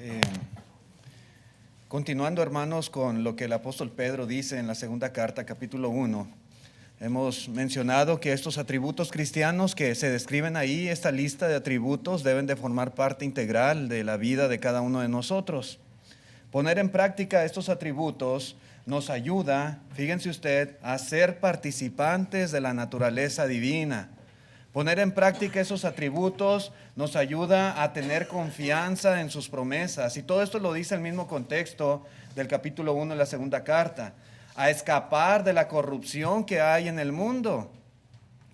Eh, Continuando, hermanos, con lo que el apóstol Pedro dice en la segunda carta, capítulo 1, hemos mencionado que estos atributos cristianos que se describen ahí, esta lista de atributos, deben de formar parte integral de la vida de cada uno de nosotros. Poner en práctica estos atributos nos ayuda, fíjense usted, a ser participantes de la naturaleza divina. Poner en práctica esos atributos nos ayuda a tener confianza en sus promesas. Y todo esto lo dice el mismo contexto del capítulo 1 de la segunda carta. A escapar de la corrupción que hay en el mundo.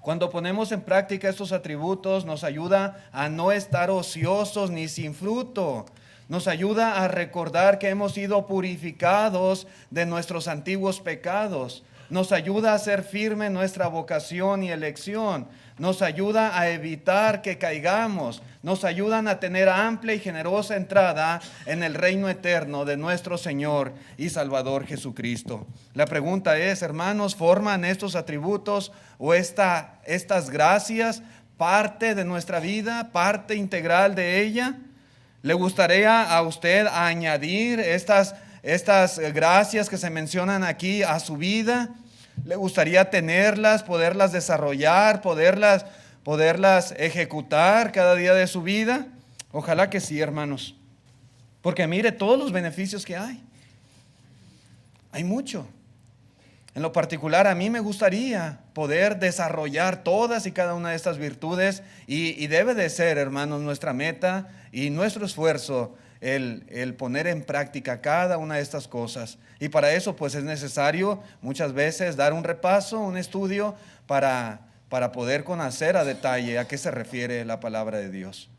Cuando ponemos en práctica estos atributos nos ayuda a no estar ociosos ni sin fruto. Nos ayuda a recordar que hemos sido purificados de nuestros antiguos pecados. Nos ayuda a ser firme en nuestra vocación y elección. Nos ayuda a evitar que caigamos. Nos ayudan a tener amplia y generosa entrada en el reino eterno de nuestro Señor y Salvador Jesucristo. La pregunta es, hermanos, ¿forman estos atributos o estas gracias parte de nuestra vida, parte integral de ella? ¿Le gustaría a usted añadir estas gracias que se mencionan aquí a su vida? ¿Le gustaría tenerlas, poderlas desarrollar, poderlas ejecutar cada día de su vida? Ojalá que sí, hermanos. Porque mire todos los beneficios que hay. Hay mucho. En lo particular, a mí me gustaría poder desarrollar todas y cada una de estas virtudes y debe de ser, hermanos, nuestra meta y nuestro esfuerzo el poner en práctica cada una de estas cosas. Y para eso pues es necesario muchas veces dar un repaso, un estudio para poder conocer a detalle a qué se refiere la palabra de Dios.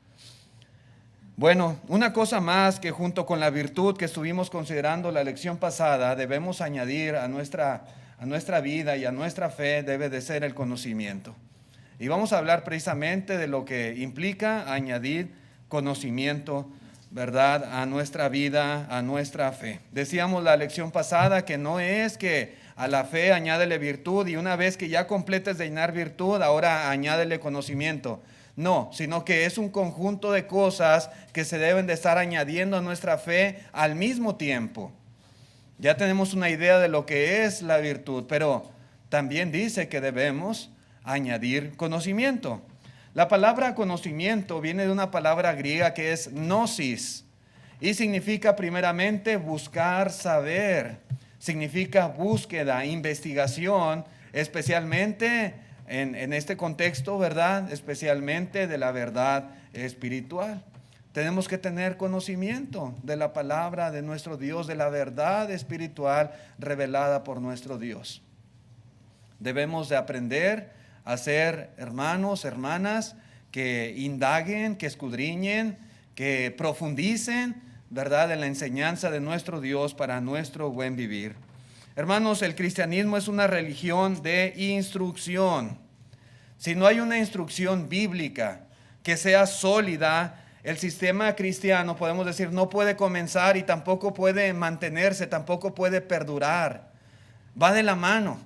Bueno, una cosa más que junto con la virtud que estuvimos considerando la lección pasada debemos añadir a nuestra vida y a nuestra fe debe de ser el conocimiento. Y vamos a hablar precisamente de lo que implica añadir conocimiento, ¿verdad?, a nuestra vida, a nuestra fe. Decíamos la lección pasada que no es que a la fe añádele virtud y una vez que ya completes de llenar virtud, ahora añádele conocimiento. No, sino que es un conjunto de cosas que se deben de estar añadiendo a nuestra fe al mismo tiempo. Ya tenemos una idea de lo que es la virtud, pero también dice que debemos añadir conocimiento. La palabra conocimiento viene de una palabra griega que es gnosis y significa primeramente buscar saber, significa búsqueda, investigación, especialmente en este contexto, ¿verdad? Especialmente de la verdad espiritual. Tenemos que tener conocimiento de la palabra de nuestro Dios, de la verdad espiritual revelada por nuestro Dios. Debemos de aprender a ser hermanos, hermanas, que indaguen, que escudriñen, que profundicen, ¿verdad?, en la enseñanza de nuestro Dios para nuestro buen vivir. Hermanos, el cristianismo es una religión de instrucción. Si no hay una instrucción bíblica que sea sólida, el sistema cristiano, podemos decir, no puede comenzar y tampoco puede mantenerse, tampoco puede perdurar. Va de la mano,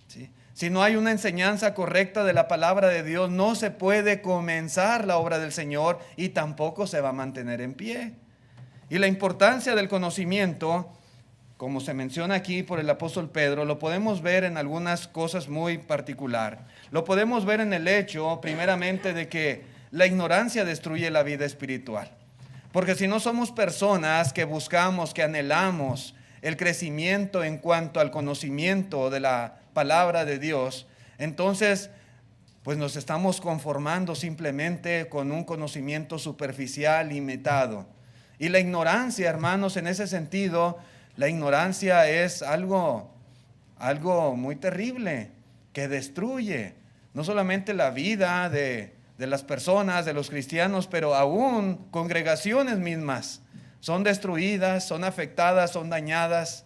¿sí? Si no hay una enseñanza correcta de la palabra de Dios, no se puede comenzar la obra del Señor y tampoco se va a mantener en pie. Y la importancia del conocimiento, como se menciona aquí por el apóstol Pedro, lo podemos ver en algunas cosas muy particular. Lo podemos ver en el hecho, primeramente, de que la ignorancia destruye la vida espiritual. Porque si no somos personas que buscamos, que anhelamos el crecimiento en cuanto al conocimiento de la palabra de Dios, entonces pues nos estamos conformando simplemente con un conocimiento superficial, limitado. Y la ignorancia, hermanos, en ese sentido, la ignorancia es algo muy terrible, que destruye no solamente la vida de las personas, de los cristianos, pero aún congregaciones mismas son destruidas, son afectadas, son dañadas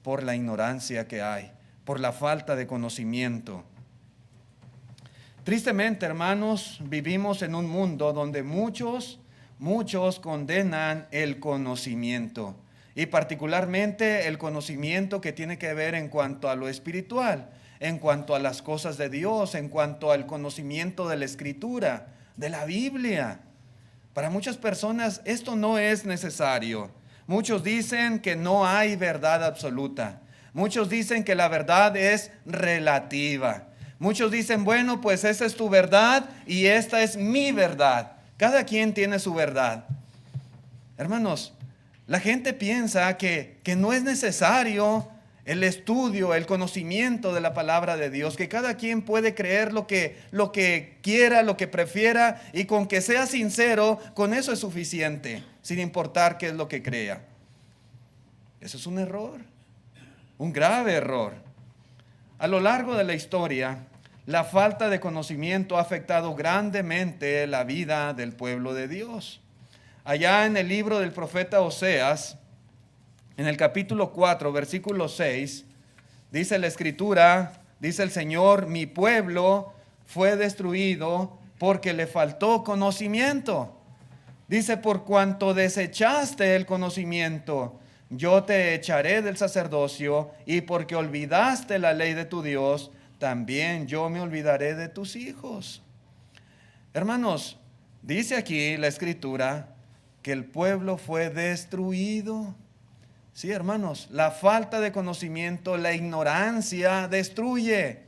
por la ignorancia que hay, por la falta de conocimiento. Tristemente, hermanos, vivimos en un mundo donde muchos condenan el conocimiento y particularmente el conocimiento que tiene que ver en cuanto a lo espiritual, en cuanto a las cosas de Dios, en cuanto al conocimiento de la Escritura, de la Biblia. Para muchas personas esto no es necesario. Muchos dicen que no hay verdad absoluta. Muchos dicen que la verdad es relativa. Muchos dicen, bueno, pues esa es tu verdad y esta es mi verdad. Cada quien tiene su verdad. Hermanos, la gente piensa que no es necesario el estudio, el conocimiento de la palabra de Dios, que cada quien puede creer lo que quiera, lo que prefiera, y con que sea sincero, con eso es suficiente, sin importar qué es lo que crea. Eso es un error, un grave error. A lo largo de la historia, la falta de conocimiento ha afectado grandemente la vida del pueblo de Dios. Allá en el libro del profeta Oseas, en el capítulo 4, versículo 6, dice la escritura, dice el Señor, mi pueblo fue destruido porque le faltó conocimiento. Dice, por cuanto desechaste el conocimiento, yo te echaré del sacerdocio, y porque olvidaste la ley de tu Dios, también yo me olvidaré de tus hijos. Hermanos, dice aquí la escritura que el pueblo fue destruido. Sí, hermanos, la falta de conocimiento, la ignorancia destruye.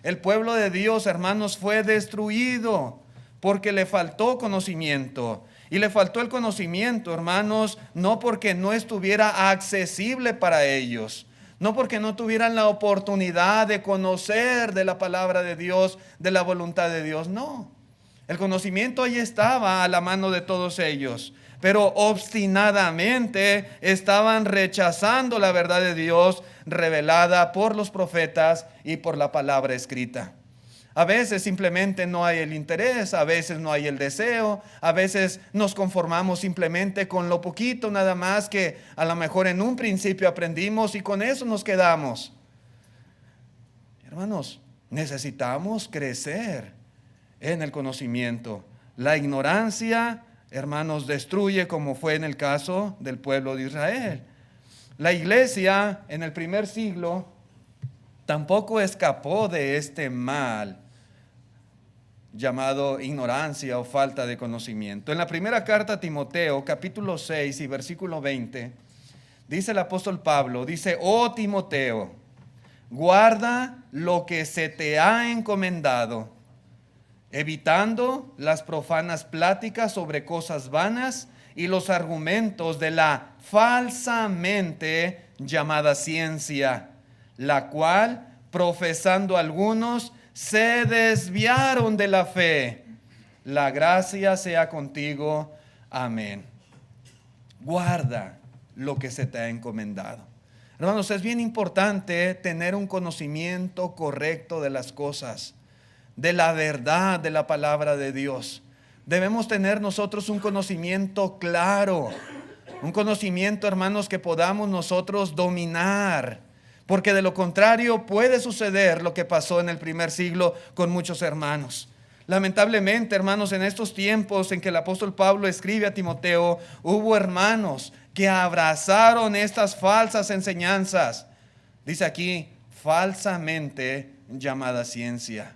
El pueblo de Dios, hermanos, fue destruido porque le faltó conocimiento. Y le faltó el conocimiento, hermanos, no porque no estuviera accesible para ellos, no porque no tuvieran la oportunidad de conocer de la palabra de Dios, de la voluntad de Dios, no. El conocimiento ahí estaba a la mano de todos ellos, pero obstinadamente estaban rechazando la verdad de Dios revelada por los profetas y por la palabra escrita. A veces simplemente no hay el interés, a veces no hay el deseo, a veces nos conformamos simplemente con lo poquito nada más que a lo mejor en un principio aprendimos y con eso nos quedamos. Hermanos, necesitamos crecer en el conocimiento. La ignorancia, hermanos, destruye, como fue en el caso del pueblo de Israel. La iglesia en el primer siglo tampoco escapó de este mal llamado ignorancia o falta de conocimiento. En la primera carta a Timoteo, capítulo 6 y versículo 20, dice el apóstol Pablo, dice, oh Timoteo, guarda lo que se te ha encomendado, evitando las profanas pláticas sobre cosas vanas y los argumentos de la falsamente llamada ciencia, la cual, profesando algunos, se desviaron de la fe. La gracia sea contigo. Amén. Guarda lo que se te ha encomendado. Hermanos, es bien importante tener un conocimiento correcto de las cosas, de la verdad de la palabra de Dios. Debemos tener nosotros un conocimiento claro, un conocimiento, hermanos, que podamos nosotros dominar, porque de lo contrario puede suceder lo que pasó en el primer siglo con muchos hermanos. Lamentablemente, hermanos, en estos tiempos en que el apóstol Pablo escribe a Timoteo, hubo hermanos que abrazaron estas falsas enseñanzas. Dice aquí, falsamente llamada ciencia.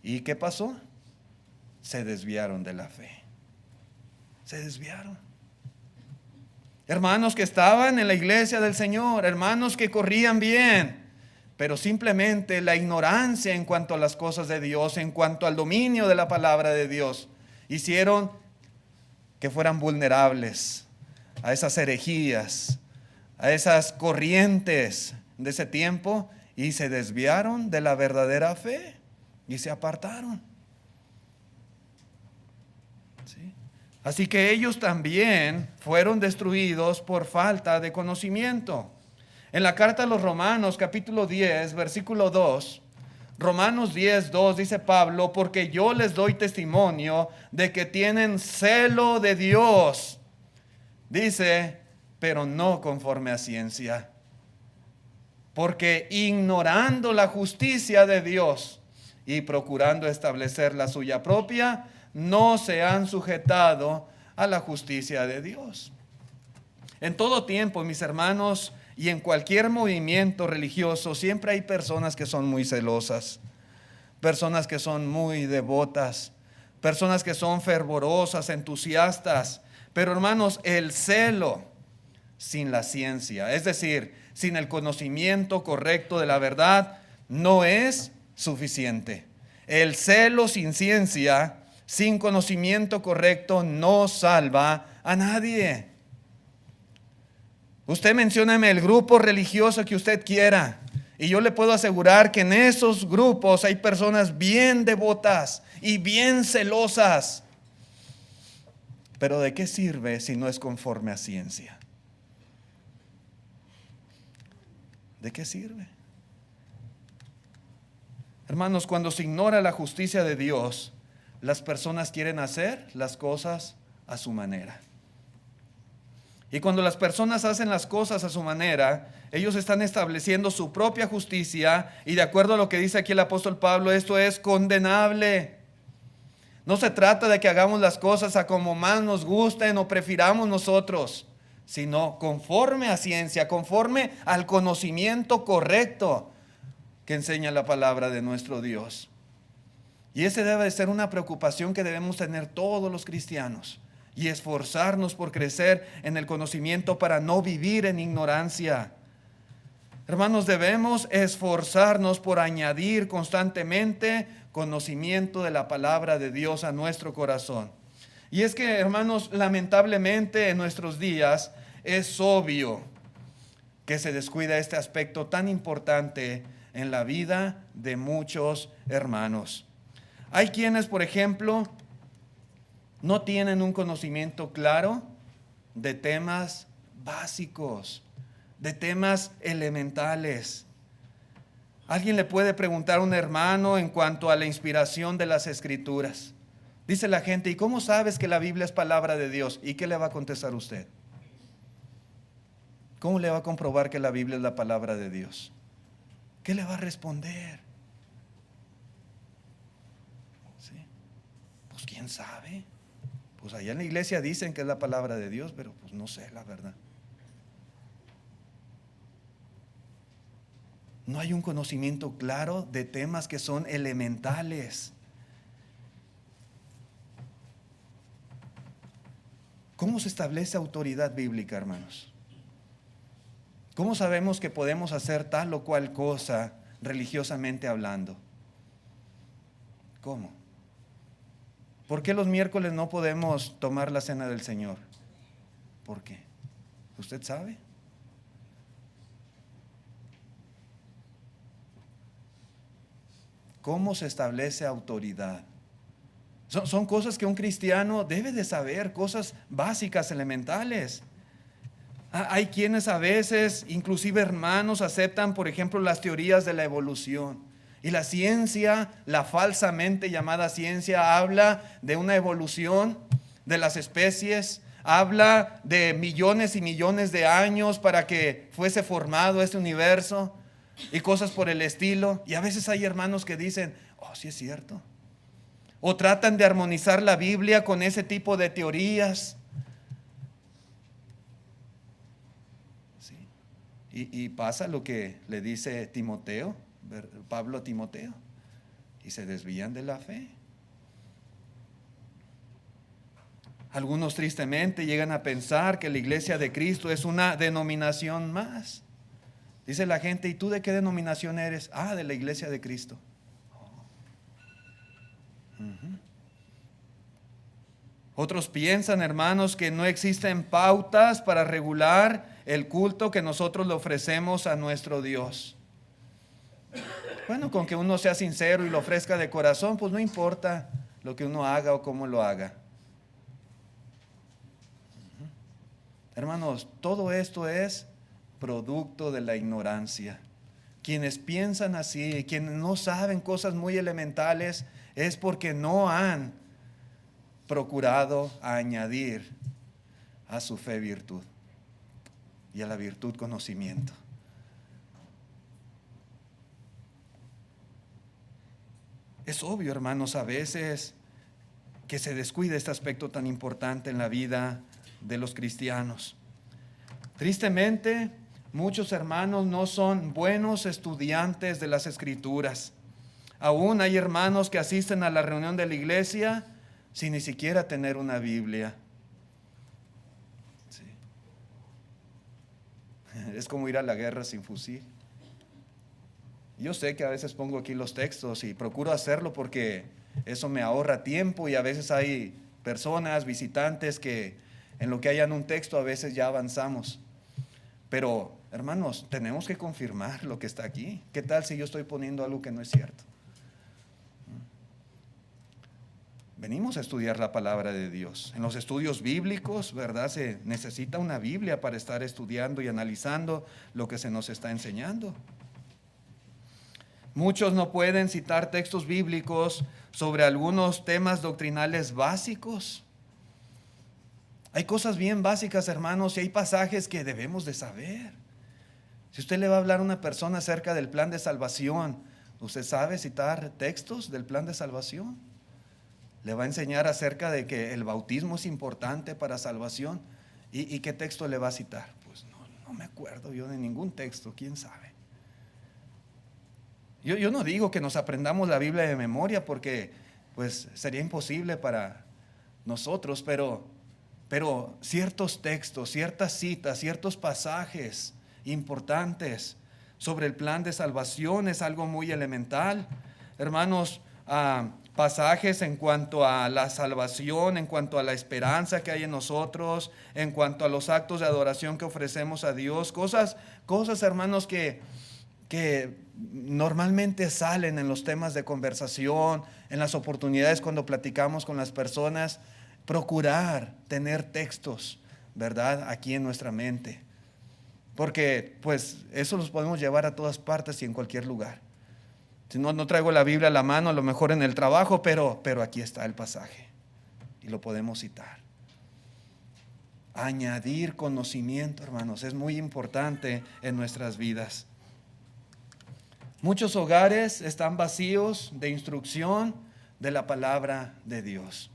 ¿Y qué pasó? Se desviaron de la fe. Se desviaron. Hermanos que estaban en la iglesia del Señor, hermanos que corrían bien, pero simplemente la ignorancia en cuanto a las cosas de Dios, en cuanto al dominio de la palabra de Dios, hicieron que fueran vulnerables a esas herejías, a esas corrientes de ese tiempo, y se desviaron de la verdadera fe y se apartaron. ¿Sí? Así que ellos también fueron destruidos por falta de conocimiento. En la carta a los Romanos, capítulo 10, versículo 2, Romanos 10, 2, dice Pablo, porque yo les doy testimonio de que tienen celo de Dios. Dice, pero no conforme a ciencia. Porque ignorando la justicia de Dios y procurando establecer la suya propia, no se han sujetado a la justicia de Dios. En todo tiempo, mis hermanos, y en cualquier movimiento religioso, siempre hay personas que son muy celosas, personas que son muy devotas, personas que son fervorosas, entusiastas. Pero hermanos, el celo sin la ciencia, es decir, sin el conocimiento correcto de la verdad, no es suficiente. El celo sin ciencia, sin conocimiento correcto, no salva a nadie. Usted mencióname el grupo religioso que usted quiera, y yo le puedo asegurar que en esos grupos hay personas bien devotas y bien celosas. Pero ¿de qué sirve si no es conforme a ciencia? ¿De qué sirve? Hermanos, cuando se ignora la justicia de Dios, las personas quieren hacer las cosas a su manera. Y cuando las personas hacen las cosas a su manera, ellos están estableciendo su propia justicia, y de acuerdo a lo que dice aquí el apóstol Pablo, esto es condenable. No se trata de que hagamos las cosas a como más nos gusten o prefiramos nosotros, sino conforme a ciencia, conforme al conocimiento correcto que enseña la palabra de nuestro Dios. Y ese debe de ser una preocupación que debemos tener todos los cristianos, y esforzarnos por crecer en el conocimiento para no vivir en ignorancia. Hermanos, debemos esforzarnos por añadir constantemente conocimiento de la palabra de Dios a nuestro corazón. Y es que, hermanos, lamentablemente en nuestros días es obvio que se descuida este aspecto tan importante en la vida de muchos hermanos. Hay quienes, por ejemplo, no tienen un conocimiento claro de temas básicos, de temas elementales. Alguien le puede preguntar a un hermano en cuanto a la inspiración de las Escrituras. Dice la gente, ¿y cómo sabes que la Biblia es palabra de Dios? ¿Y qué le va a contestar usted? ¿Cómo le va a comprobar que la Biblia es la palabra de Dios? ¿Qué le va a responder? ¿Sí? Pues quién sabe. Pues allá en la iglesia dicen que es la palabra de Dios, pero pues no sé la verdad. No hay un conocimiento claro de temas que son elementales. ¿Cómo se establece autoridad bíblica, hermanos? ¿Cómo sabemos que podemos hacer tal o cual cosa religiosamente hablando? ¿Cómo? ¿Por qué los miércoles no podemos tomar la cena del Señor? ¿Por qué? ¿Usted sabe? ¿Cómo se establece autoridad? Son cosas que un cristiano debe de saber, cosas básicas, elementales. Hay quienes a veces, inclusive hermanos, aceptan, por ejemplo, las teorías de la evolución. Y la ciencia, la falsamente llamada ciencia, habla de una evolución de las especies, habla de millones y millones de años para que fuese formado este universo y cosas por el estilo. Y a veces hay hermanos que dicen, oh, sí es cierto. O tratan de armonizar la Biblia con ese tipo de teorías. ¿Sí? Y pasa lo que le dice Timoteo, Pablo a Timoteo, y se desvían de la fe. Algunos tristemente llegan a pensar que la iglesia de Cristo es una denominación más. Dice la gente, ¿y tú de qué denominación eres? Ah, de la iglesia de Cristo. Otros piensan, hermanos, que no existen pautas para regular el culto que nosotros le ofrecemos a nuestro Dios. Bueno, con que uno sea sincero y lo ofrezca de corazón, pues no importa lo que uno haga o cómo lo haga. Hermanos, todo esto es producto de la ignorancia. Quienes piensan así, quienes no saben cosas muy elementales, es porque no han procurado añadir a su fe virtud y a la virtud conocimiento. Es obvio, hermanos, a veces que se descuida este aspecto tan importante en la vida de los cristianos. Tristemente, muchos hermanos no son buenos estudiantes de las Escrituras. Aún hay hermanos que asisten a la reunión de la iglesia, sin ni siquiera tener una Biblia? Sí. Es como ir a la guerra sin fusil. Yo sé que a veces pongo aquí los textos y procuro hacerlo porque eso me ahorra tiempo, y a veces hay personas, visitantes, que en lo que hayan un texto a veces ya avanzamos. Pero, hermanos, tenemos que confirmar lo que está aquí. ¿Qué tal si yo estoy poniendo algo que no es cierto? Venimos a estudiar la palabra de Dios. En los estudios bíblicos, ¿verdad? Se necesita una Biblia para estar estudiando y analizando lo que se nos está enseñando. Muchos no pueden citar textos bíblicos sobre algunos temas doctrinales básicos. Hay cosas bien básicas, hermanos, y hay pasajes que debemos de saber. Si usted le va a hablar a una persona acerca del plan de salvación, ¿usted sabe citar textos del plan de salvación? Le va a enseñar acerca de que el bautismo es importante para salvación. ¿Y qué texto le va a citar? Pues no me acuerdo yo de ningún texto, quién sabe. Yo no digo que nos aprendamos la Biblia de memoria, porque pues sería imposible para nosotros, pero ciertos textos, ciertas citas, ciertos pasajes importantes sobre el plan de salvación es algo muy elemental. Hermanos, pasajes en cuanto a la salvación, en cuanto a la esperanza que hay en nosotros, en cuanto a los actos de adoración que ofrecemos a Dios, cosas, hermanos, que normalmente salen en los temas de conversación, en las oportunidades cuando platicamos con las personas. Procurar tener textos, ¿verdad?, aquí en nuestra mente, porque pues eso los podemos llevar a todas partes y en cualquier lugar. Si no traigo la Biblia a la mano, a lo mejor en el trabajo, pero aquí está el pasaje y lo podemos citar. Añadir conocimiento, hermanos, es muy importante en nuestras vidas. Muchos hogares están vacíos de instrucción de la palabra de Dios.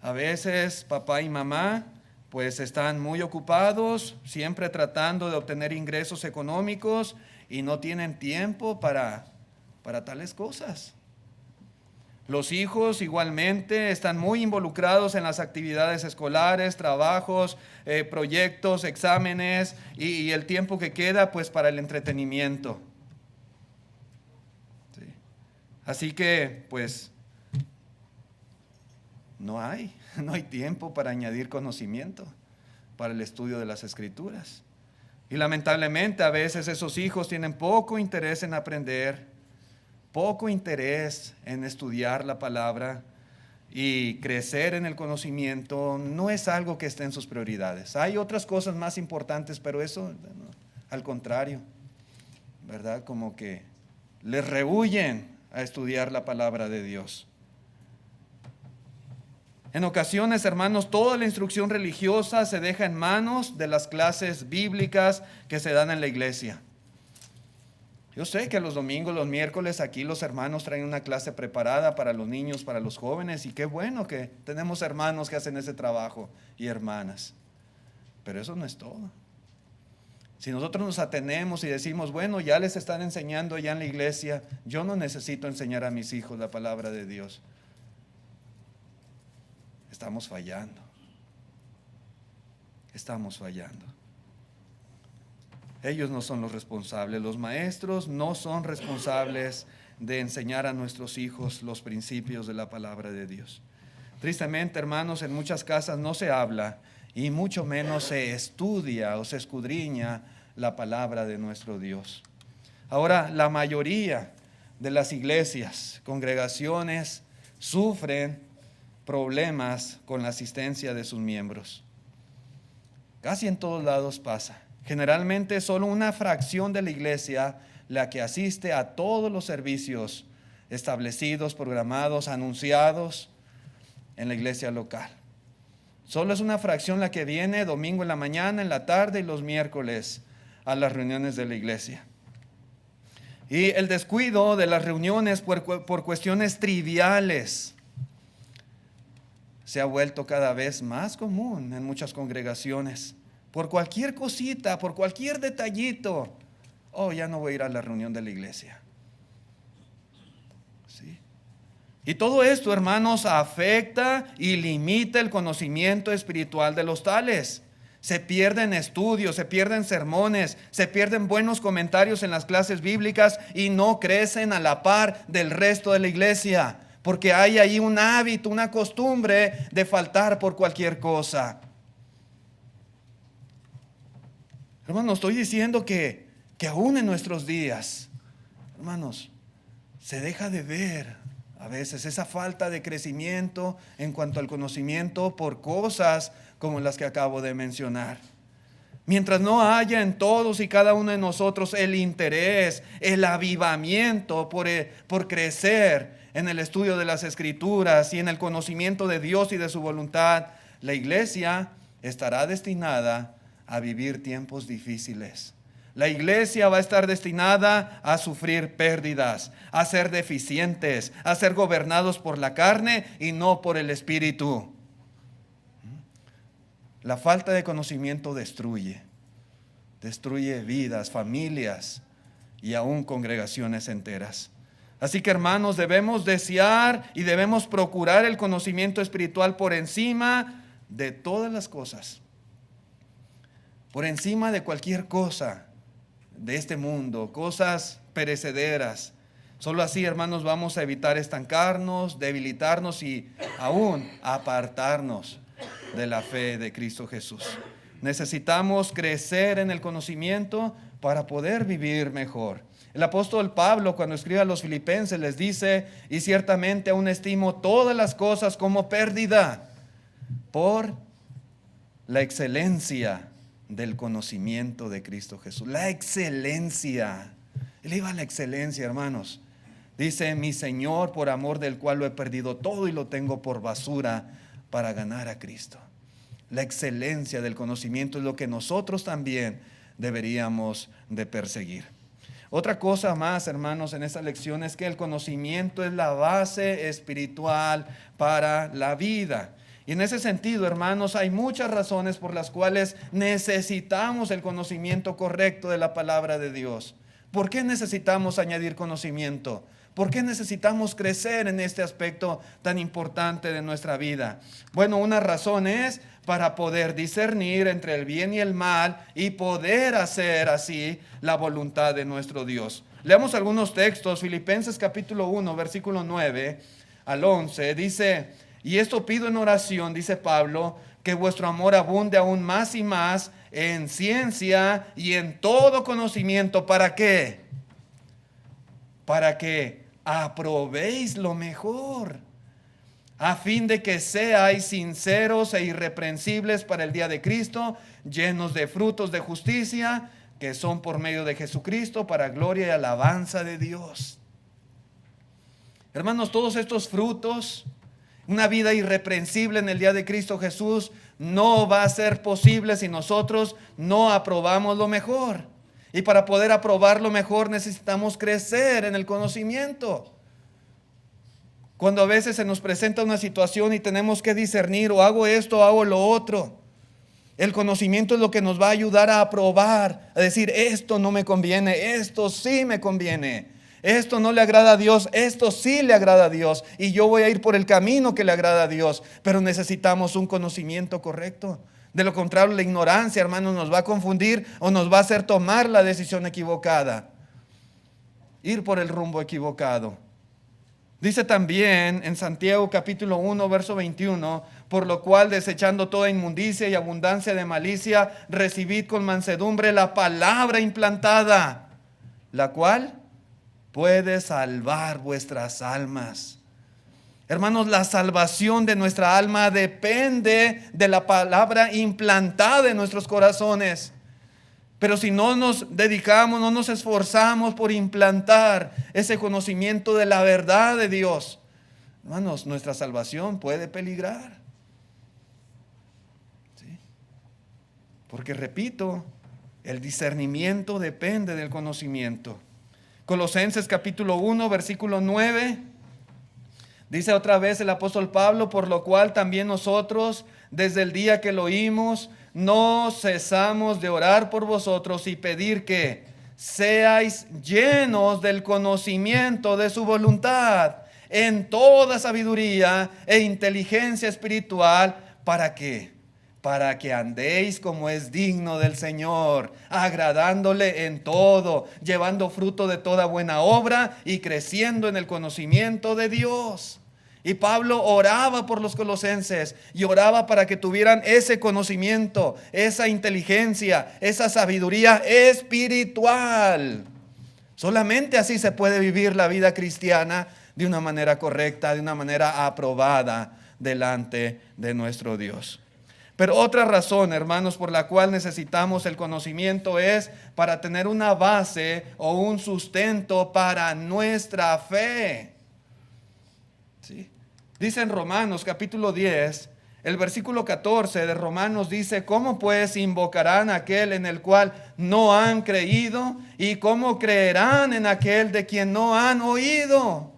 A veces papá y mamá pues están muy ocupados, siempre tratando de obtener ingresos económicos, y no tienen tiempo para tales cosas. Los hijos igualmente están muy involucrados en las actividades escolares, trabajos, proyectos, exámenes, y el tiempo que queda pues para el entretenimiento. Sí. Así que pues no hay tiempo para añadir conocimiento, para el estudio de las Escrituras. Y lamentablemente a veces esos hijos tienen poco interés en aprender, poco interés en estudiar la palabra, y crecer en el conocimiento no es algo que esté en sus prioridades. Hay otras cosas más importantes, pero eso, al contrario, ¿verdad? Como que les rehúyen a estudiar la palabra de Dios. En ocasiones, hermanos, toda la instrucción religiosa se deja en manos de las clases bíblicas que se dan en la iglesia. Yo sé que los domingos, los miércoles, aquí los hermanos traen una clase preparada para los niños, para los jóvenes, y qué bueno que tenemos hermanos que hacen ese trabajo y hermanas. Pero eso no es todo. Si nosotros nos atenemos y decimos, bueno, ya les están enseñando ya en la iglesia, yo no necesito enseñar a mis hijos la palabra de Dios, estamos fallando. Estamos fallando. Ellos no son los responsables. Los maestros no son responsables de enseñar a nuestros hijos los principios de la palabra de Dios. Tristemente, hermanos, en muchas casas no se habla, y mucho menos se estudia o se escudriña la palabra de nuestro Dios. Ahora, la mayoría de las iglesias, congregaciones, sufren problemas con la asistencia de sus miembros. Casi en todos lados pasa. Generalmente solo una fracción de la iglesia la que asiste a todos los servicios establecidos, programados, anunciados en la iglesia local. Solo es una fracción la que viene domingo en la mañana, en la tarde y los miércoles a las reuniones de la iglesia. Y el descuido de las reuniones por cuestiones triviales se ha vuelto cada vez más común en muchas congregaciones. Por cualquier cosita, por cualquier detallito, ya no voy a ir a la reunión de la iglesia. ¿Sí? Y todo esto, hermanos, afecta y limita el conocimiento espiritual de los tales. Se pierden estudios, se pierden sermones, se pierden buenos comentarios en las clases bíblicas y no crecen a la par del resto de la iglesia, porque hay ahí un hábito, una costumbre de faltar por cualquier cosa. Hermanos, estoy diciendo que aún en nuestros días, hermanos, se deja de ver a veces esa falta de crecimiento en cuanto al conocimiento por cosas como las que acabo de mencionar. Mientras no haya en todos y cada uno de nosotros el interés, el avivamiento por crecer en el estudio de las Escrituras y en el conocimiento de Dios y de su voluntad, la iglesia estará destinada a vivir tiempos difíciles. La iglesia va a estar destinada a sufrir pérdidas, a ser deficientes, a ser gobernados por la carne y no por el Espíritu. La falta de conocimiento destruye vidas, familias y aún congregaciones enteras. Así que, hermanos, debemos desear y debemos procurar el conocimiento espiritual por encima de todas las cosas, por encima de cualquier cosa de este mundo, cosas perecederas. Solo así, hermanos, vamos a evitar estancarnos, debilitarnos y aún apartarnos de la fe de Cristo Jesús. Necesitamos crecer en el conocimiento para poder vivir mejor. El apóstol Pablo, cuando escribe a los filipenses, les dice: y ciertamente aún estimo todas las cosas como pérdida por la excelencia del conocimiento de Cristo Jesús. La excelencia. Él iba a la excelencia, hermanos. Dice: mi Señor, por amor del cual lo he perdido todo y lo tengo por basura para ganar a Cristo. La excelencia del conocimiento es lo que nosotros también deberíamos de perseguir. Otra cosa más, hermanos, en esta lección es que el conocimiento es la base espiritual para la vida. Y en ese sentido, hermanos, hay muchas razones por las cuales necesitamos el conocimiento correcto de la palabra de Dios. ¿Por qué necesitamos añadir conocimiento? ¿Por qué necesitamos crecer en este aspecto tan importante de nuestra vida? Bueno, una razón es para poder discernir entre el bien y el mal y poder hacer así la voluntad de nuestro Dios. Leamos algunos textos. Filipenses capítulo 1, versículo 9 al 11, dice: y esto pido en oración, dice Pablo, que vuestro amor abunde aún más y más en ciencia y en todo conocimiento. ¿Para qué? Para que aprobéis lo mejor, a fin de que seáis sinceros e irreprensibles para el día de Cristo, llenos de frutos de justicia, que son por medio de Jesucristo, para gloria y alabanza de Dios. Hermanos, todos estos frutos, una vida irreprensible en el día de Cristo Jesús, no va a ser posible si nosotros no aprobamos lo mejor. Y para poder aprobar lo mejor necesitamos crecer en el conocimiento. Cuando a veces se nos presenta una situación y tenemos que discernir: o hago esto o hago lo otro. El conocimiento es lo que nos va a ayudar a aprobar, a decir: esto no me conviene, esto sí me conviene. Esto no le agrada a Dios, esto sí le agrada a Dios. Y yo voy a ir por el camino que le agrada a Dios. Pero necesitamos un conocimiento correcto. De lo contrario, la ignorancia, hermanos, nos va a confundir o nos va a hacer tomar la decisión equivocada. Ir por el rumbo equivocado. Dice también en Santiago capítulo 1, verso 21, por lo cual, desechando toda inmundicia y abundancia de malicia, recibid con mansedumbre la palabra implantada, la cual puede salvar vuestras almas. Hermanos, la salvación de nuestra alma depende de la palabra implantada en nuestros corazones. Pero si no nos dedicamos, no nos esforzamos por implantar ese conocimiento de la verdad de Dios, hermanos, nuestra salvación puede peligrar. ¿Sí? Porque, repito, el discernimiento depende del conocimiento. Colosenses capítulo 1, versículo 9. Dice otra vez el apóstol Pablo: por lo cual también nosotros, desde el día que lo oímos, no cesamos de orar por vosotros y pedir que seáis llenos del conocimiento de su voluntad, en toda sabiduría e inteligencia espiritual. ¿Para qué? Para que andéis como es digno del Señor, agradándole en todo, llevando fruto de toda buena obra y creciendo en el conocimiento de Dios. Y Pablo oraba por los colosenses y oraba para que tuvieran ese conocimiento, esa inteligencia, esa sabiduría espiritual. Solamente así se puede vivir la vida cristiana de una manera correcta, de una manera aprobada delante de nuestro Dios. Pero otra razón, hermanos, por la cual necesitamos el conocimiento es para tener una base o un sustento para nuestra fe. ¿Sí? Dice en Romanos capítulo 10, el versículo 14 de Romanos dice: ¿cómo pues invocarán a aquel en el cual no han creído? ¿Y cómo creerán en aquel de quien no han oído?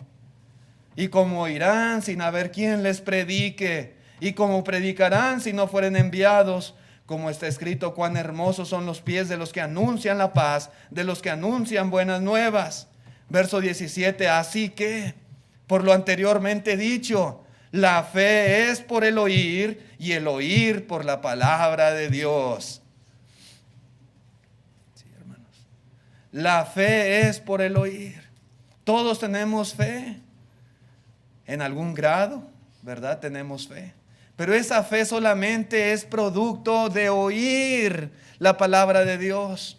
¿Y cómo oirán sin haber quien les predique? ¿Y cómo predicarán si no fueren enviados? Como está escrito: cuán hermosos son los pies de los que anuncian la paz, de los que anuncian buenas nuevas. Verso 17, así que, por lo anteriormente dicho, la fe es por el oír y el oír por la palabra de Dios. Sí, hermanos. La fe es por el oír. Todos tenemos fe. En algún grado, ¿verdad? Tenemos fe. Pero esa fe solamente es producto de oír la palabra de Dios.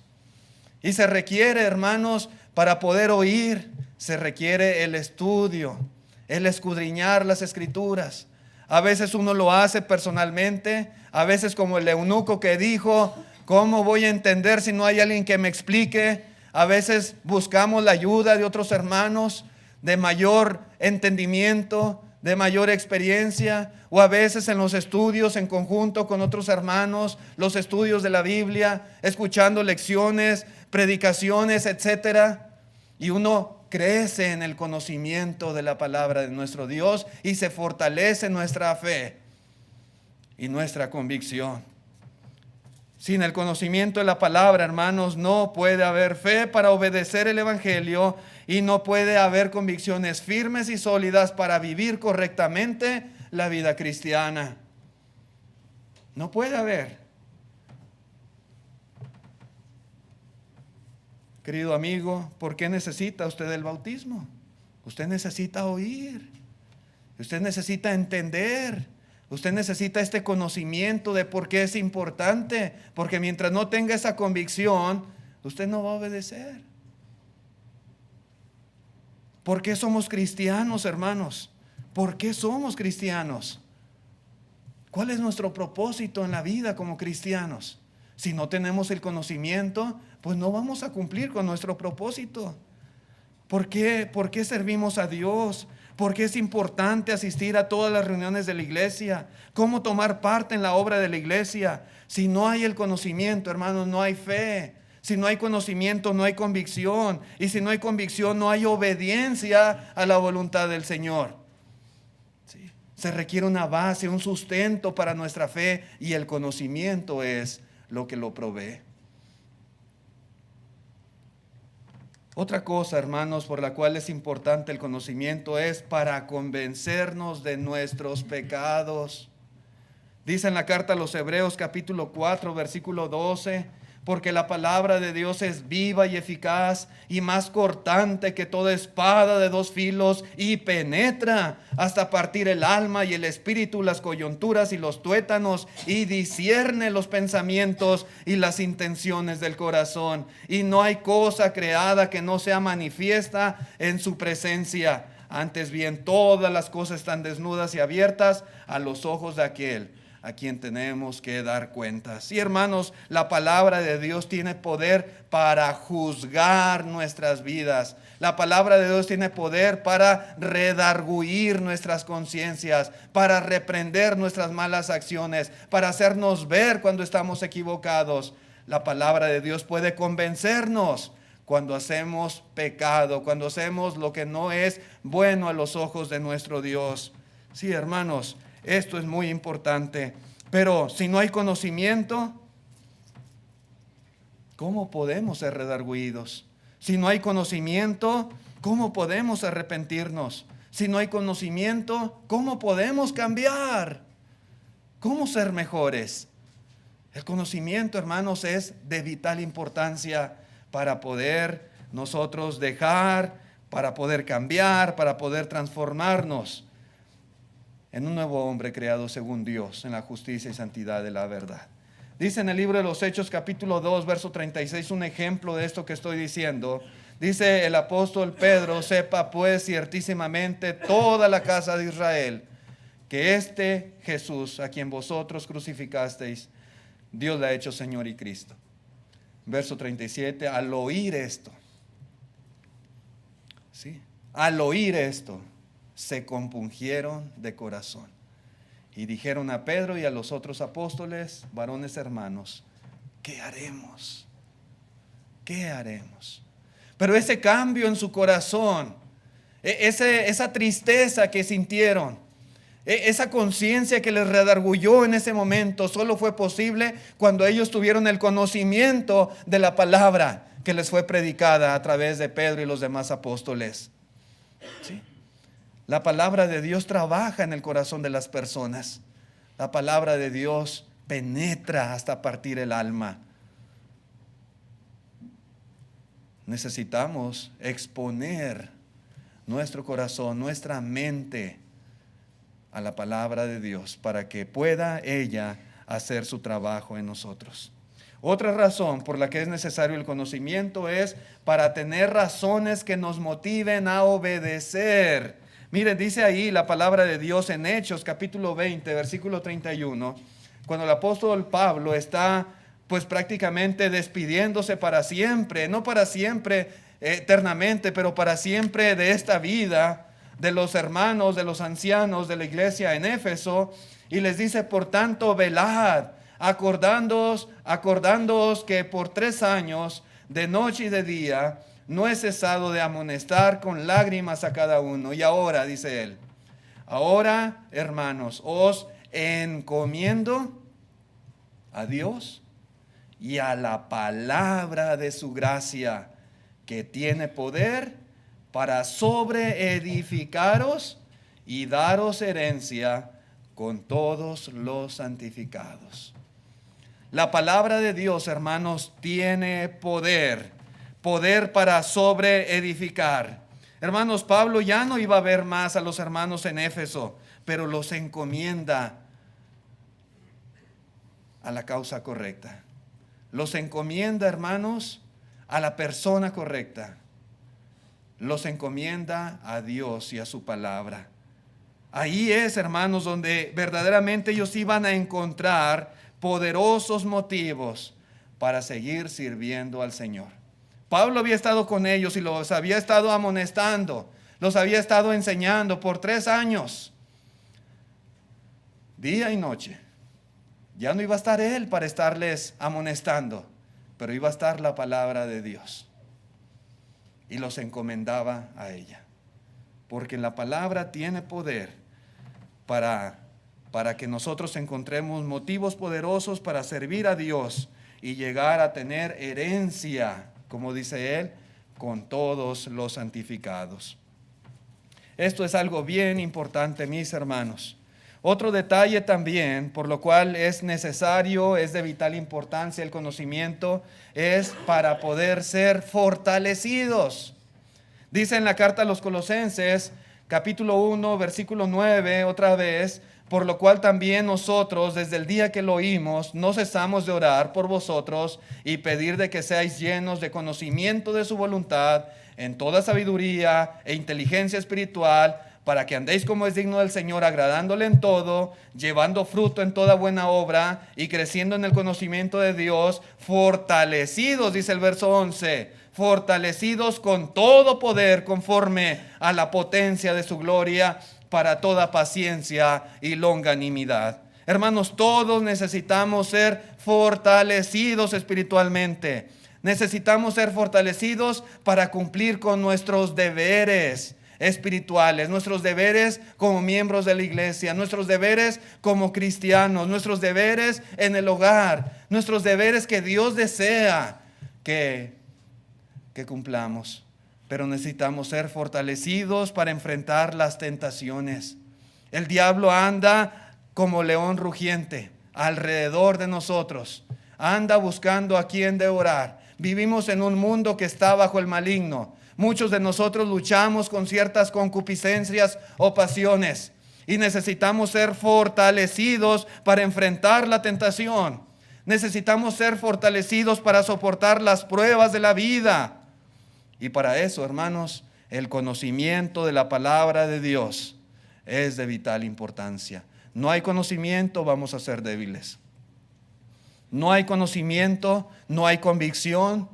Y se requiere, hermanos, para poder oír, se requiere el estudio, el escudriñar las escrituras. A veces uno lo hace personalmente, a veces como el eunuco que dijo: ¿cómo voy a entender si no hay alguien que me explique? A veces buscamos la ayuda de otros hermanos de mayor entendimiento, de mayor experiencia, o a veces en los estudios en conjunto con otros hermanos, los estudios de la Biblia, escuchando lecciones, predicaciones, etcétera. Y uno crece en el conocimiento de la palabra de nuestro Dios y se fortalece nuestra fe y nuestra convicción. Sin el conocimiento de la palabra, hermanos, no puede haber fe para obedecer el evangelio y no puede haber convicciones firmes y sólidas para vivir correctamente la vida cristiana. No puede haber. Querido amigo, ¿por qué necesita usted el bautismo? Usted necesita oír. Usted necesita entender. Usted necesita este conocimiento de por qué es importante. Porque mientras no tenga esa convicción, usted no va a obedecer. ¿Por qué somos cristianos, hermanos? ¿Por qué somos cristianos? ¿Cuál es nuestro propósito en la vida como cristianos? Si no tenemos el conocimiento, pues no vamos a cumplir con nuestro propósito. ¿Por qué servimos a Dios? ¿Por qué es importante asistir a todas las reuniones de la iglesia? ¿Cómo tomar parte en la obra de la iglesia? Si no hay el conocimiento, hermanos, no hay fe. Si no hay conocimiento, no hay convicción. Y si no hay convicción, no hay obediencia a la voluntad del Señor. ¿Sí? Se requiere una base, un sustento para nuestra fe, y el conocimiento es lo que lo provee. Otra cosa, hermanos, por la cual es importante el conocimiento es para convencernos de nuestros pecados. Dice en la carta a los Hebreos capítulo 4, versículo 12: porque la palabra de Dios es viva y eficaz y más cortante que toda espada de dos filos, y penetra hasta partir el alma y el espíritu, las coyunturas y los tuétanos, y discierne los pensamientos y las intenciones del corazón. Y no hay cosa creada que no sea manifiesta en su presencia. Antes bien, todas las cosas están desnudas y abiertas a los ojos de aquel a quien tenemos que dar cuentas. Y hermanos, la palabra de Dios tiene poder para juzgar nuestras vidas. La palabra de Dios tiene poder para redarguir nuestras conciencias, para reprender nuestras malas acciones, para hacernos ver cuando estamos equivocados. La palabra de Dios puede convencernos cuando hacemos pecado, cuando hacemos lo que no es bueno a los ojos de nuestro Dios. Sí, hermanos, esto es muy importante. Pero si no hay conocimiento, ¿cómo podemos ser redarguidos? Si no hay conocimiento, ¿cómo podemos arrepentirnos? Si no hay conocimiento, ¿cómo podemos cambiar? ¿Cómo ser mejores? El conocimiento, hermanos, es de vital importancia para poder nosotros dejar, para poder cambiar, para poder transformarnos en un nuevo hombre creado según Dios, en la justicia y santidad de la verdad. Dice en el libro de los Hechos, capítulo 2, verso 36, un ejemplo de esto que estoy diciendo. Dice el apóstol Pedro: sepa pues ciertísimamente toda la casa de Israel que este Jesús, a quien vosotros crucificasteis, Dios le ha hecho Señor y Cristo. Verso 37, al oír esto, ¿sí? Al oír esto, se compungieron de corazón y dijeron a Pedro y a los otros apóstoles: varones hermanos, ¿qué haremos? ¿Qué haremos? Pero ese cambio en su corazón, esa tristeza que sintieron, esa conciencia que les redarguyó en ese momento, solo fue posible cuando ellos tuvieron el conocimiento de la palabra que les fue predicada a través de Pedro y los demás apóstoles. ¿Sí? La palabra de Dios trabaja en el corazón de las personas. La palabra de Dios penetra hasta partir el alma. Necesitamos exponer nuestro corazón, nuestra mente a la palabra de Dios para que pueda ella hacer su trabajo en nosotros. Otra razón por la que es necesario el conocimiento es para tener razones que nos motiven a obedecer. Mire, dice ahí la palabra de Dios en Hechos capítulo 20, versículo 31, cuando el apóstol Pablo está pues prácticamente despidiéndose para siempre, no para siempre eternamente, pero para siempre de esta vida, de los hermanos, de los ancianos de la iglesia en Éfeso, y les dice: por tanto, velad, acordándoos que por 3 años, de noche y de día, no he cesado de amonestar con lágrimas a cada uno. Y ahora, dice él, ahora, hermanos, os encomiendo a Dios y a la palabra de su gracia, que tiene poder para sobreedificaros y daros herencia con todos los santificados. La palabra de Dios, hermanos, tiene poder para sobreedificar. Hermanos, Pablo ya no iba a ver más a los hermanos en Éfeso, pero los encomienda a la causa correcta. Los encomienda, hermanos, a la persona correcta. Los encomienda a Dios y a su palabra. Ahí es, hermanos, donde verdaderamente ellos iban a encontrar poderosos motivos para seguir sirviendo al Señor. Pablo había estado con ellos y los había estado amonestando, los había estado enseñando por 3 años, día y noche. Ya no iba a estar él para estarles amonestando, pero iba a estar la palabra de Dios. Y los encomendaba a ella, porque la palabra tiene poder para que nosotros encontremos motivos poderosos para servir a Dios y llegar a tener herencia, como dice él, con todos los santificados. Esto es algo bien importante, mis hermanos. Otro detalle también, por lo cual es necesario, es de vital importancia el conocimiento, es para poder ser fortalecidos. Dice en la carta a los Colosenses, capítulo 1, versículo 9, otra vez: por lo cual también nosotros, desde el día que lo oímos, no cesamos de orar por vosotros y pedir de que seáis llenos de conocimiento de su voluntad, en toda sabiduría e inteligencia espiritual, para que andéis como es digno del Señor, agradándole en todo, llevando fruto en toda buena obra y creciendo en el conocimiento de Dios, fortalecidos, dice el verso 11, fortalecidos con todo poder conforme a la potencia de su gloria, para toda paciencia y longanimidad. Hermanos, todos necesitamos ser fortalecidos espiritualmente. Necesitamos ser fortalecidos para cumplir con nuestros deberes espirituales, nuestros deberes como miembros de la iglesia, nuestros deberes como cristianos, nuestros deberes en el hogar, nuestros deberes que Dios desea que cumplamos. pero necesitamos ser fortalecidos para enfrentar las tentaciones. El diablo anda como león rugiente alrededor de nosotros. Anda buscando a quien devorar. Vivimos en un mundo que está bajo el maligno. Muchos de nosotros luchamos con ciertas concupiscencias o pasiones y necesitamos ser fortalecidos para enfrentar la tentación. Necesitamos ser fortalecidos para soportar las pruebas de la vida. Y para eso, hermanos, el conocimiento de la palabra de Dios es de vital importancia. No hay conocimiento, vamos a ser débiles. No hay conocimiento, no hay convicción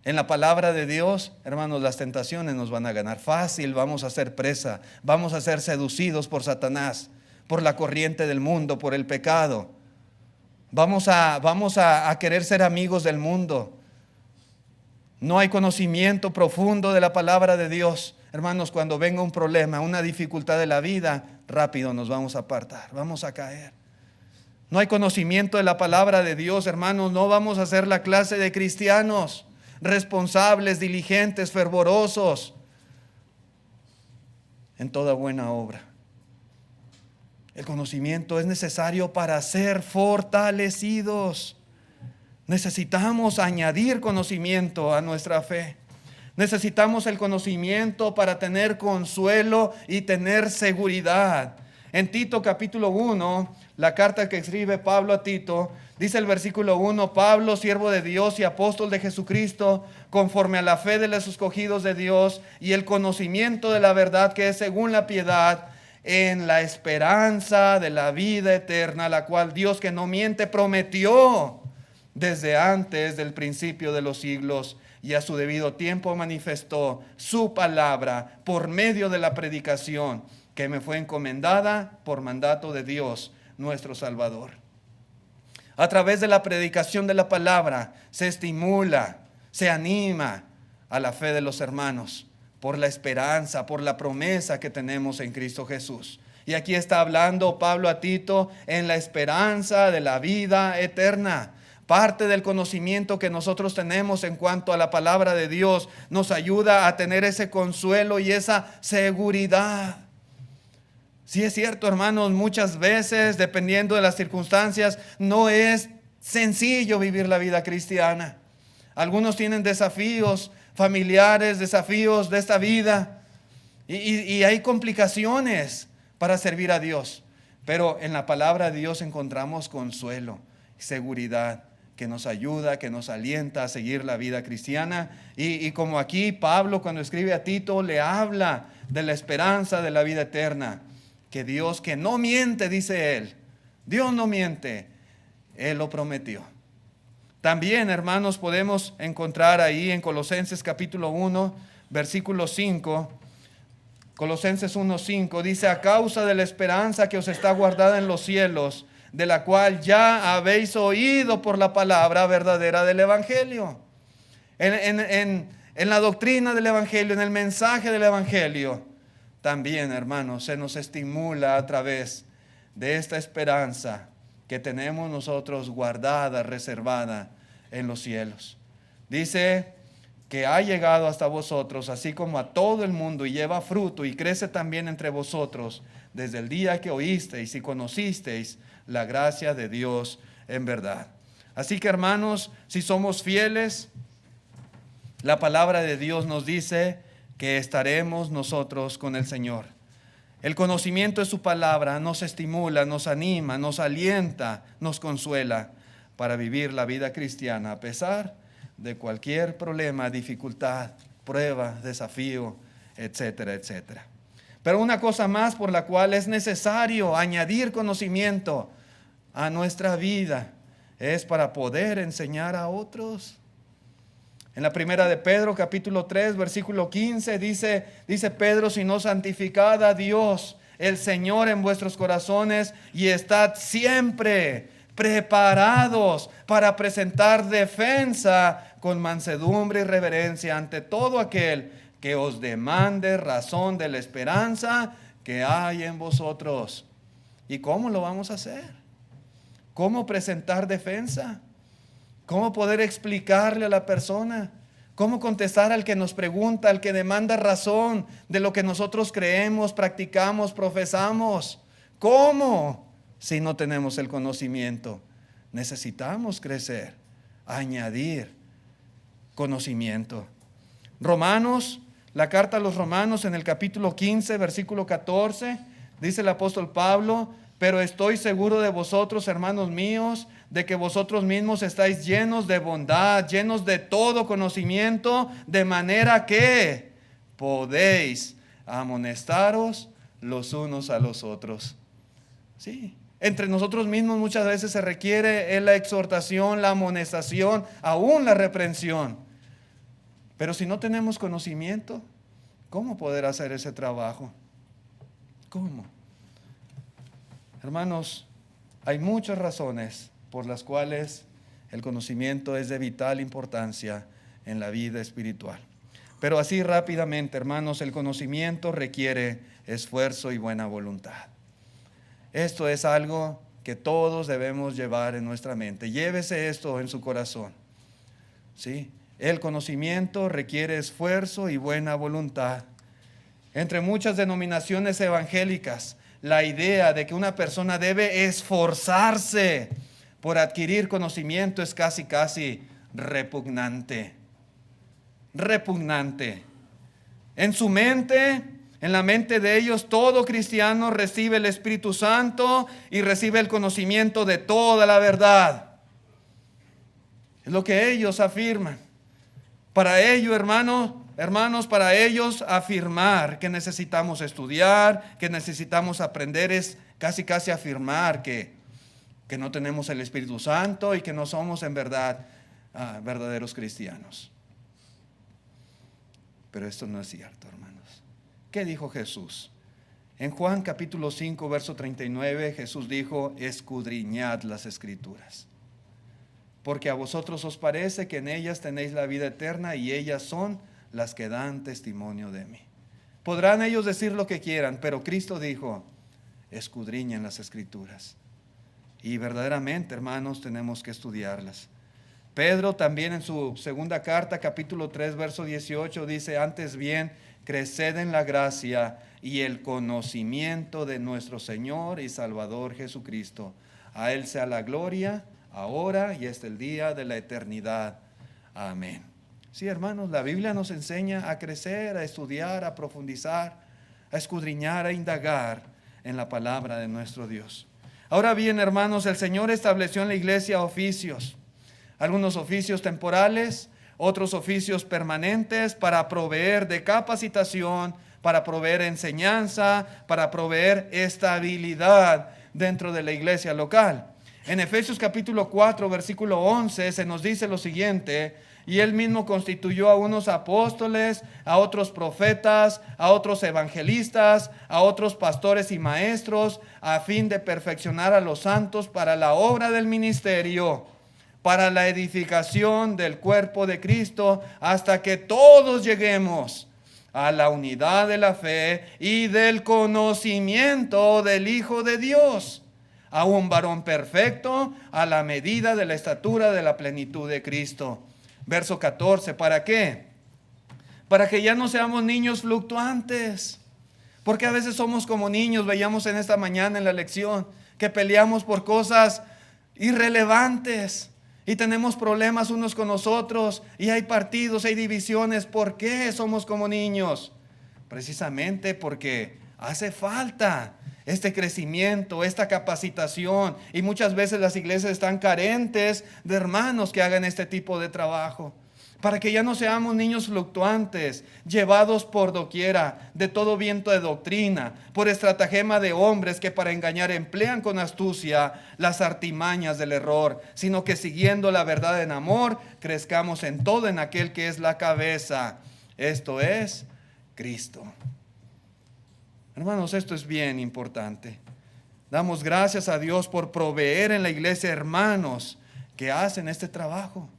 en la palabra de Dios, hermanos, las tentaciones nos van a ganar fácil, vamos a ser presa, vamos a ser seducidos por Satanás, por la corriente del mundo, por el pecado. Vamos a querer ser amigos del mundo. No hay conocimiento profundo de la palabra de Dios. Hermanos, cuando venga un problema, una dificultad de la vida, rápido nos vamos a apartar, vamos a caer. No hay conocimiento de la palabra de Dios, hermanos, no vamos a ser la clase de cristianos responsables, diligentes, fervorosos en toda buena obra. El conocimiento es necesario para ser fortalecidos. Necesitamos añadir conocimiento a nuestra fe. Necesitamos el conocimiento para tener consuelo y tener seguridad. En Tito capítulo 1, la carta que escribe Pablo a Tito, dice el versículo 1, Pablo, siervo de Dios y apóstol de Jesucristo, conforme a la fe de los escogidos de Dios y el conocimiento de la verdad que es según la piedad, en la esperanza de la vida eterna, la cual Dios que no miente prometió desde antes del principio de los siglos, y a su debido tiempo manifestó su palabra por medio de la predicación que me fue encomendada por mandato de Dios, nuestro Salvador. A través de la predicación de la palabra se estimula, se anima a la fe de los hermanos por la esperanza, por la promesa que tenemos en Cristo Jesús. Y aquí está hablando Pablo a Tito en la esperanza de la vida eterna. Parte del conocimiento que nosotros tenemos en cuanto a la palabra de Dios nos ayuda a tener ese consuelo y esa seguridad. Sí es cierto, hermanos, muchas veces, dependiendo de las circunstancias, no es sencillo vivir la vida cristiana. Algunos tienen desafíos familiares, desafíos de esta vida, y hay complicaciones para servir a Dios. Pero en la palabra de Dios encontramos consuelo, seguridad, que nos ayuda, que nos alienta a seguir la vida cristiana. Y como aquí Pablo, cuando escribe a Tito, le habla de la esperanza de la vida eterna. Que Dios, que no miente, dice él. Dios no miente. Él lo prometió. También, hermanos, podemos encontrar ahí en Colosenses capítulo 1, versículo 5. Colosenses 1:5 dice: a causa de la esperanza que os está guardada en los cielos, de la cual ya habéis oído por la palabra verdadera del Evangelio. En la doctrina del Evangelio, en el mensaje del Evangelio, también, hermanos, se nos estimula a través de esta esperanza que tenemos nosotros guardada, reservada en los cielos. Dice que ha llegado hasta vosotros, así como a todo el mundo, y lleva fruto y crece también entre vosotros, desde el día que oísteis y conocisteis la gracia de Dios en verdad. Así que, hermanos, si somos fieles, la palabra de Dios nos dice que estaremos nosotros con el Señor. El conocimiento de su palabra nos estimula, nos anima, nos alienta, nos consuela para vivir la vida cristiana a pesar de cualquier problema, dificultad, prueba, desafío, etcétera, etcétera. Pero una cosa más por la cual es necesario añadir conocimiento a nuestra vida es para poder enseñar a otros. En la primera de Pedro, capítulo 3, versículo 15, dice Pedro: sino santificad a Dios, el Señor, en vuestros corazones, y estad siempre preparados para presentar defensa con mansedumbre y reverencia ante todo aquel que os demande razón de la esperanza que hay en vosotros. ¿Y cómo lo vamos a hacer? ¿Cómo presentar defensa? ¿Cómo poder explicarle a la persona ¿Cómo contestar al que nos pregunta, al que demanda razón de lo que nosotros creemos, practicamos, profesamos? ¿Cómo? Si no tenemos el conocimiento. Necesitamos crecer, añadir conocimiento. Romanos, la carta a los Romanos en el capítulo 15, versículo 14, dice el apóstol Pablo: pero estoy seguro de vosotros, hermanos míos, de que vosotros mismos estáis llenos de bondad, llenos de todo conocimiento, de manera que podéis amonestaros los unos a los otros. Sí, entre nosotros mismos muchas veces se requiere la exhortación, la amonestación, aún la reprensión. Pero si no tenemos conocimiento, ¿cómo poder hacer ese trabajo? ¿Cómo? Hermanos, hay muchas razones por las cuales el conocimiento es de vital importancia en la vida espiritual. Pero así rápidamente, hermanos, el conocimiento requiere esfuerzo y buena voluntad. Esto es algo que todos debemos llevar en nuestra mente. Llévese esto en su corazón. ¿Sí? El conocimiento requiere esfuerzo y buena voluntad. Entre muchas denominaciones evangélicas, la idea de que una persona debe esforzarse por adquirir conocimiento es casi repugnante. Repugnante. En su mente, en la mente de ellos, todo cristiano recibe el Espíritu Santo y recibe el conocimiento de toda la verdad. Es lo que ellos afirman. Para ello, hermanos, para ellos afirmar que necesitamos estudiar, que necesitamos aprender, es casi afirmar que no tenemos el Espíritu Santo y que no somos en verdad verdaderos cristianos. Pero esto no es cierto, hermanos. ¿Qué dijo Jesús? En Juan capítulo 5, verso 39, Jesús dijo: escudriñad las Escrituras, porque a vosotros os parece que en ellas tenéis la vida eterna, y ellas son las que dan testimonio de mí. Podrán ellos decir lo que quieran, pero Cristo dijo: escudriñen las Escrituras. Y verdaderamente, hermanos, tenemos que estudiarlas. Pedro también en su segunda carta, capítulo 3, verso 18, dice: antes bien, creced en la gracia y el conocimiento de nuestro Señor y Salvador Jesucristo. A Él sea la gloria, ahora y hasta el día de la eternidad. Amén. Sí, hermanos, la Biblia nos enseña a crecer, a estudiar, a profundizar, a escudriñar, a indagar en la palabra de nuestro Dios. Ahora bien, hermanos, el Señor estableció en la iglesia oficios, algunos oficios temporales, otros oficios permanentes, para proveer de capacitación, para proveer enseñanza, para proveer estabilidad dentro de la iglesia local. En Efesios capítulo 4, versículo 11, se nos dice lo siguiente: y Él mismo constituyó a unos apóstoles, a otros profetas, a otros evangelistas, a otros pastores y maestros, a fin de perfeccionar a los santos para la obra del ministerio, para la edificación del cuerpo de Cristo, hasta que todos lleguemos a la unidad de la fe y del conocimiento del Hijo de Dios, a un varón perfecto, a la medida de la estatura de la plenitud de Cristo. Verso 14, ¿para qué? Para que ya no seamos niños fluctuantes. Porque a veces somos como niños, veíamos en esta mañana en la lección, que peleamos por cosas irrelevantes y tenemos problemas unos con nosotros y hay partidos, hay divisiones. ¿Por qué somos como niños? Precisamente porque hace falta este crecimiento, esta capacitación, y muchas veces las iglesias están carentes de hermanos que hagan este tipo de trabajo, para que ya no seamos niños fluctuantes, llevados por doquiera de todo viento de doctrina, por estratagema de hombres que para engañar emplean con astucia las artimañas del error, sino que siguiendo la verdad en amor, crezcamos en todo en aquel que es la cabeza, esto es Cristo. Hermanos, esto es bien importante. Damos gracias a Dios por proveer en la iglesia hermanos que hacen este trabajo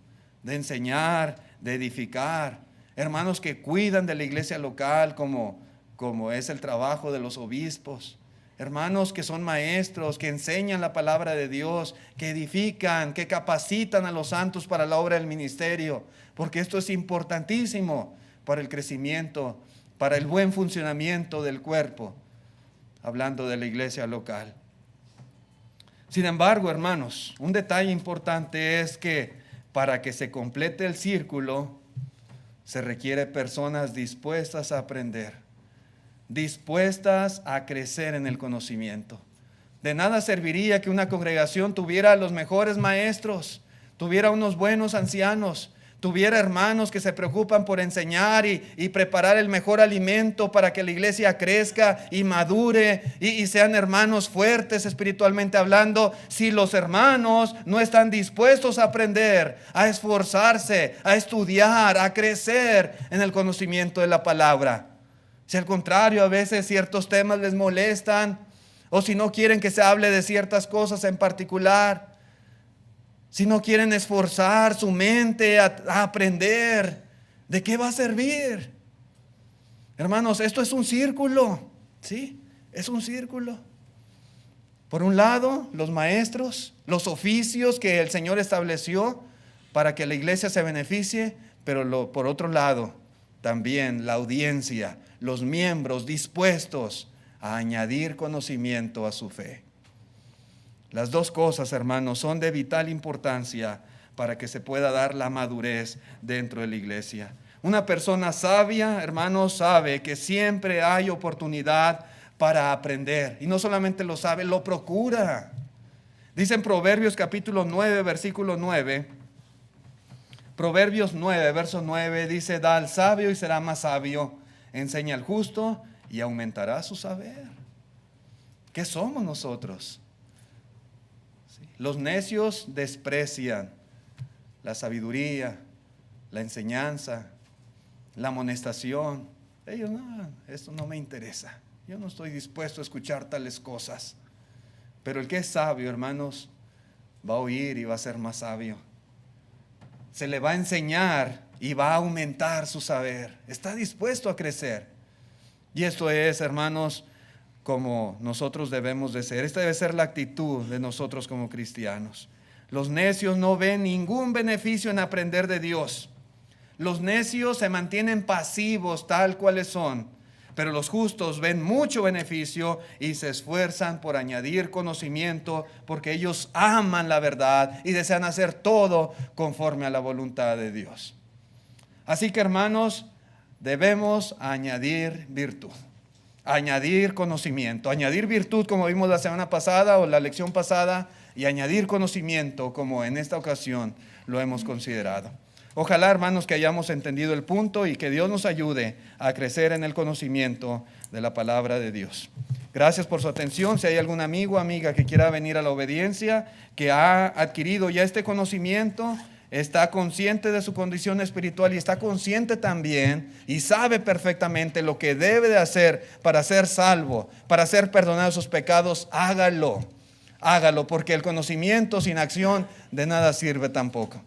de enseñar, de edificar, hermanos que cuidan de la iglesia local como es el trabajo de los obispos, hermanos que son maestros, que enseñan la palabra de Dios, que edifican, que capacitan a los santos para la obra del ministerio, porque esto es importantísimo para el crecimiento, para el buen funcionamiento del cuerpo, hablando de la iglesia local. Sin embargo, hermanos, un detalle importante es que para que se complete el círculo, se requiere personas dispuestas a aprender, dispuestas a crecer en el conocimiento. De nada serviría que una congregación tuviera los mejores maestros, tuviera unos buenos ancianos, tuviera hermanos que se preocupan por enseñar y preparar el mejor alimento para que la iglesia crezca y madure y sean hermanos fuertes espiritualmente hablando, si los hermanos no están dispuestos a aprender, a esforzarse, a estudiar, a crecer en el conocimiento de la palabra. Si al contrario a veces ciertos temas les molestan, o si no quieren que se hable de ciertas cosas en particular, si no quieren esforzar su mente a aprender, ¿de qué va a servir? Hermanos, esto es un círculo, ¿sí? Es un círculo. Por un lado, los maestros, los oficios que el Señor estableció para que la iglesia se beneficie, pero por otro lado, también la audiencia, los miembros dispuestos a añadir conocimiento a su fe. Las dos cosas, hermanos, son de vital importancia para que se pueda dar la madurez dentro de la iglesia. Una persona sabia, hermanos, sabe que siempre hay oportunidad para aprender. Y no solamente lo sabe, lo procura. Dice en Proverbios capítulo 9, versículo 9. Proverbios 9, verso 9, dice: da al sabio y será más sabio. Enseña al justo y aumentará su saber. ¿Qué somos nosotros? Los necios desprecian la sabiduría, la enseñanza, la amonestación. Ellos no, esto no me interesa. Yo no estoy dispuesto a escuchar tales cosas. Pero el que es sabio, hermanos, va a oír y va a ser más sabio. Se le va a enseñar y va a aumentar su saber. Está dispuesto a crecer. Y esto es, hermanos, como nosotros debemos de ser. Esta debe ser la actitud de nosotros como cristianos. Los necios no ven ningún beneficio en aprender de Dios. Los necios se mantienen pasivos tal cuales son, pero los justos ven mucho beneficio y se esfuerzan por añadir conocimiento porque ellos aman la verdad y desean hacer todo conforme a la voluntad de Dios. Así que, hermanos, debemos añadir virtud. Añadir conocimiento, añadir virtud como vimos la semana pasada o la lección pasada, y añadir conocimiento como en esta ocasión lo hemos considerado. Ojalá, hermanos, que hayamos entendido el punto y que Dios nos ayude a crecer en el conocimiento de la palabra de Dios. Gracias por su atención. Si hay algún amigo o amiga que quiera venir a la obediencia, que ha adquirido ya este conocimiento, está consciente de su condición espiritual y está consciente también y sabe perfectamente lo que debe de hacer para ser salvo, para ser perdonado sus pecados, hágalo, porque el conocimiento sin acción de nada sirve tampoco.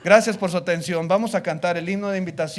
Gracias por su atención. Vamos a cantar el himno de invitación.